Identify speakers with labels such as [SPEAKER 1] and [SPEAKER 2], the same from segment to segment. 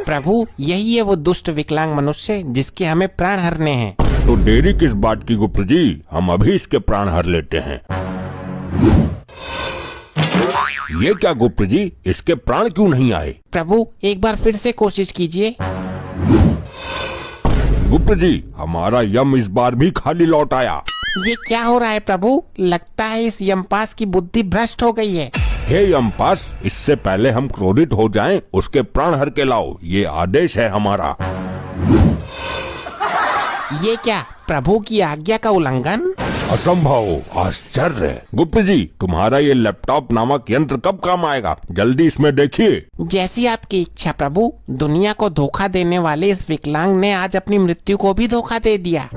[SPEAKER 1] प्रभु यही है वो दुष्ट विकलांग मनुष्य जिसके हमें प्राण हरने हैं।
[SPEAKER 2] तो देरी किस बात की गुप्त जी, हम अभी इसके प्राण हर लेते हैं। ये क्या गुप्त जी, इसके प्राण क्यों नहीं आए?
[SPEAKER 1] प्रभु एक बार फिर से कोशिश कीजिए।
[SPEAKER 2] गुप्त जी, हमारा यम इस बार भी खाली लौट आया।
[SPEAKER 1] ये क्या हो रहा है प्रभु? लगता है इस यमपास की बुद्धि भ्रष्ट हो गई है।
[SPEAKER 2] हे यमपास, इससे पहले हम क्रोधित हो जाएं, उसके प्राण हर के लाओ, ये आदेश है हमारा।
[SPEAKER 1] ये क्या प्रभु की आज्ञा का उल्लंघन?
[SPEAKER 2] असंभव, आश्चर्य। गुप्त जी, तुम्हारा ये लैपटॉप नामक यंत्र कब काम आएगा? जल्दी इसमें देखिए।
[SPEAKER 1] जैसी आपकी इच्छा प्रभु। दुनिया को धोखा देने वाले इस विकलांग ने आज अपनी मृत्यु को भी धोखा दे दिया।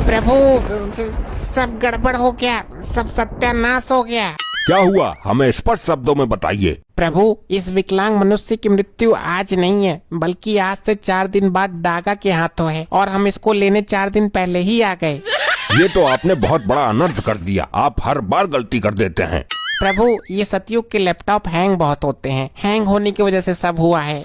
[SPEAKER 1] प्रभु सब गड़बड़ हो गया, सब सत्यानाश हो गया।
[SPEAKER 2] क्या हुआ, हमें स्पष्ट शब्दों में बताइए।
[SPEAKER 1] प्रभु इस विकलांग मनुष्य की मृत्यु आज नहीं है, बल्कि आज से 4 दिन बाद डागा के हाथों है, और हम इसको लेने 4 दिन पहले ही आ गए।
[SPEAKER 2] ये तो आपने बहुत बड़ा अनर्थ कर दिया। आप हर बार गलती कर देते हैं।
[SPEAKER 1] प्रभु ये सतयुग के लैपटॉप हैंग बहुत होते हैं, हैंग होने की वजह से सब हुआ है।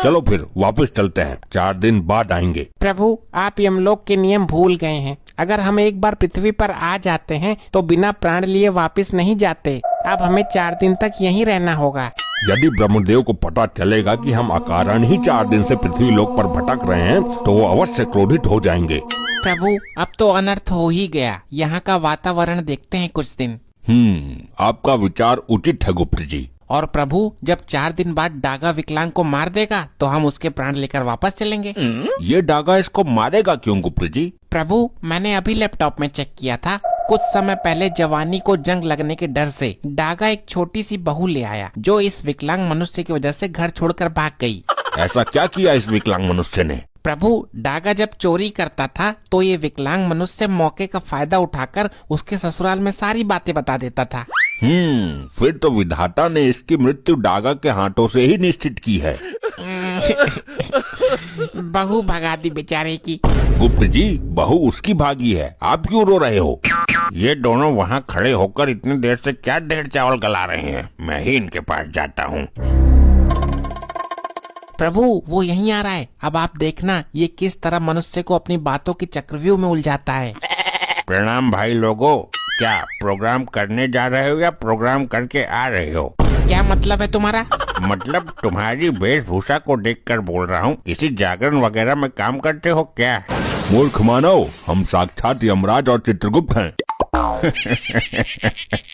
[SPEAKER 2] चलो फिर वापस चलते हैं, 4 दिन बाद आएंगे।
[SPEAKER 1] प्रभु आप यमलोक के नियम भूल गए हैं। अगर हम एक बार पृथ्वी पर आ जाते हैं तो बिना प्राण लिए वापस नहीं जाते। अब हमें 4 दिन तक यहीं रहना होगा।
[SPEAKER 2] यदि ब्रह्मदेव को पता चलेगा कि हम अकारण ही 4 दिन से पृथ्वी लोक पर भटक रहे हैं तो वो अवश्य क्रोधित हो जाएंगे।
[SPEAKER 1] प्रभु अब तो अनर्थ हो ही गया। यहाँ का वातावरण देखते हैं कुछ दिन।
[SPEAKER 2] आपका विचार उचित है गुप्त जी।
[SPEAKER 1] और प्रभु जब 4 दिन बाद डागा विकलांग को मार देगा तो हम उसके प्राण लेकर वापस चलेंगे।
[SPEAKER 2] ये डागा इसको मारेगा क्यों गुप्त जी?
[SPEAKER 1] प्रभु मैंने अभी लैपटॉप में चेक किया था। कुछ समय पहले जवानी को जंग लगने के डर से डागा एक छोटी सी बहू ले आया, जो इस विकलांग मनुष्य की वजह से घर छोड़कर भाग गई।
[SPEAKER 2] ऐसा क्या किया इस विकलांग मनुष्य ने?
[SPEAKER 1] प्रभु डागा जब चोरी करता था तो ये विकलांग मनुष्य मौके का फायदा उठाकर उसके ससुराल में सारी बातें बता देता था।
[SPEAKER 2] फिर तो विधाता ने इसकी मृत्यु डागा के हाथों से ही निश्चित की है।
[SPEAKER 1] बहू भगा दी बेचारे की।
[SPEAKER 2] गुप्त जी, बहू उसकी भागी है, आप क्यों रो रहे हो? ये दोनों वहाँ खड़े होकर इतनी देर से क्या ढेर चावल गला रहे हैं? मैं ही इनके पास जाता हूँ।
[SPEAKER 1] प्रभु वो यहीं आ रहा है। अब आप देखना ये किस तरह मनुष्य को अपनी बातों की चक्रव्यूह में उलझाता है।
[SPEAKER 2] प्रणाम भाई लोगों। क्या प्रोग्राम करने जा रहे हो या प्रोग्राम करके आ रहे हो?
[SPEAKER 1] क्या मतलब है तुम्हारा?
[SPEAKER 2] मतलब तुम्हारी वेशभूषा को देखकर बोल रहा हूँ। किसी जागरण वगैरह में काम करते हो क्या? मूर्ख मानव, हम साक्षात यमराज और चित्रगुप्त हैं।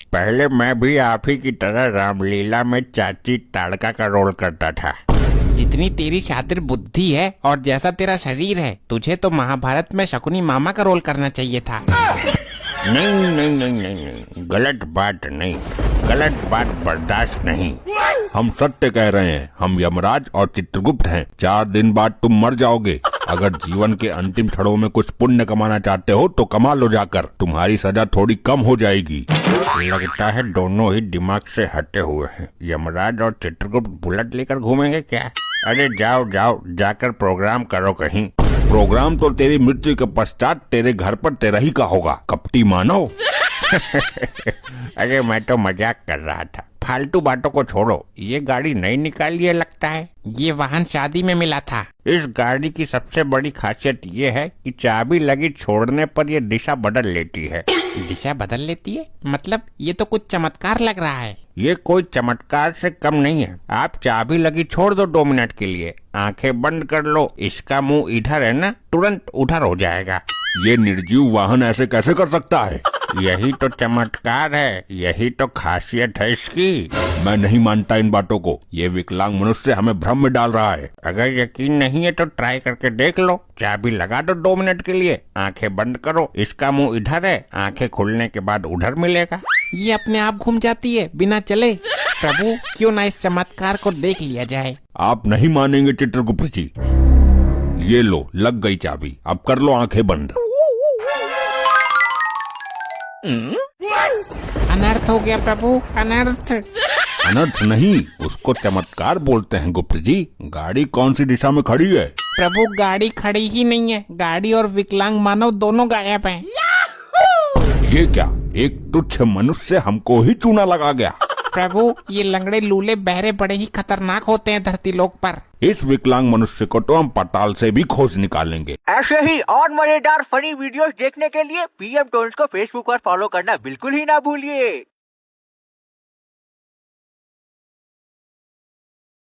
[SPEAKER 2] पहले मैं भी आप ही की तरह रामलीला में चाची ताड़का का रोल करता था।
[SPEAKER 1] जितनी तेरी शातिर बुद्धि है और जैसा तेरा शरीर है, तुझे तो महाभारत में शकुनी मामा का रोल करना चाहिए था।
[SPEAKER 2] नहीं नहीं नहीं नहीं नहीं, गलत बात नहीं, गलत बात बर्दाश्त नहीं। हम सत्य कह रहे हैं। हम यमराज और चित्रगुप्त हैं। 4 दिन बाद तुम मर जाओगे। अगर जीवन के अंतिम क्षणों में कुछ पुण्य कमाना चाहते हो तो कमा लो जाकर, तुम्हारी सजा थोड़ी कम हो जाएगी। लगता है दोनों ही दिमाग से हटे हुए हैं। यमराज और चित्रगुप्त बुलेट लेकर घूमेंगे क्या? अरे जाओ जाओ, जाकर प्रोग्राम करो कहीं। प्रोग्राम तो तेरी मृत्यु के पश्चात तेरे घर पर तेरा ही का होगा, कपटी मानव। अरे मैं तो मजाक कर रहा था। फालतू बातों को छोड़ो। ये गाड़ी नई निकाली है लगता है।
[SPEAKER 1] ये वाहन शादी में मिला था।
[SPEAKER 2] इस गाड़ी की सबसे बड़ी खासियत ये है कि चाबी लगी छोड़ने पर ये दिशा बदल लेती है।
[SPEAKER 1] दिशा बदल लेती है? मतलब ये तो कुछ चमत्कार लग रहा है।
[SPEAKER 2] ये कोई चमत्कार से कम नहीं है। आप चाबी लगी छोड़ दो 2 मिनट के लिए, आंखें बंद कर लो, इसका मुंह इधर है ना, तुरंत उधर हो जाएगा। ये निर्जीव वाहन ऐसे कैसे कर सकता है? यही तो चमत्कार है, यही तो खासियत है इसकी। मैं नहीं मानता इन बातों को। ये विकलांग मनुष्य हमें भ्रम में डाल रहा है। अगर यकीन नहीं है तो ट्राई करके देख लो। चाबी लगा दो 2 मिनट के लिए, आंखें बंद करो, इसका मुंह इधर है, आंखें खुलने के बाद उधर मिलेगा।
[SPEAKER 1] ये अपने आप घूम जाती है बिना चले। प्रभु क्यों ना इस चमत्कार को देख लिया जाए।
[SPEAKER 2] आप नहीं मानेंगे चित्रगुप्त जी। ये लो, लग गई चाबी। अब कर लो आंखें बंद।
[SPEAKER 1] अनर्थ हो गया प्रभु, अनर्थ।
[SPEAKER 2] अनर्थ नहीं, उसको चमत्कार बोलते हैं गुप्त जी। गाड़ी कौन सी दिशा में खड़ी है?
[SPEAKER 1] प्रभु गाड़ी खड़ी ही नहीं है। गाड़ी और विकलांग मानव दोनों गायब हैं।
[SPEAKER 2] ये क्या, एक तुच्छ मनुष्य हमको ही चूना लगा गया।
[SPEAKER 1] प्रभु, ये लंगड़े लूले बहरे बड़े ही खतरनाक होते हैं धरती लोक पर।
[SPEAKER 2] इस विकलांग मनुष्य को तो हम पाताल से भी खोज निकालेंगे।
[SPEAKER 3] ऐसे ही और मजेदार फनी वीडियोस देखने के लिए PM टोन्स को फेसबुक पर फॉलो करना बिल्कुल ही ना भूलिए।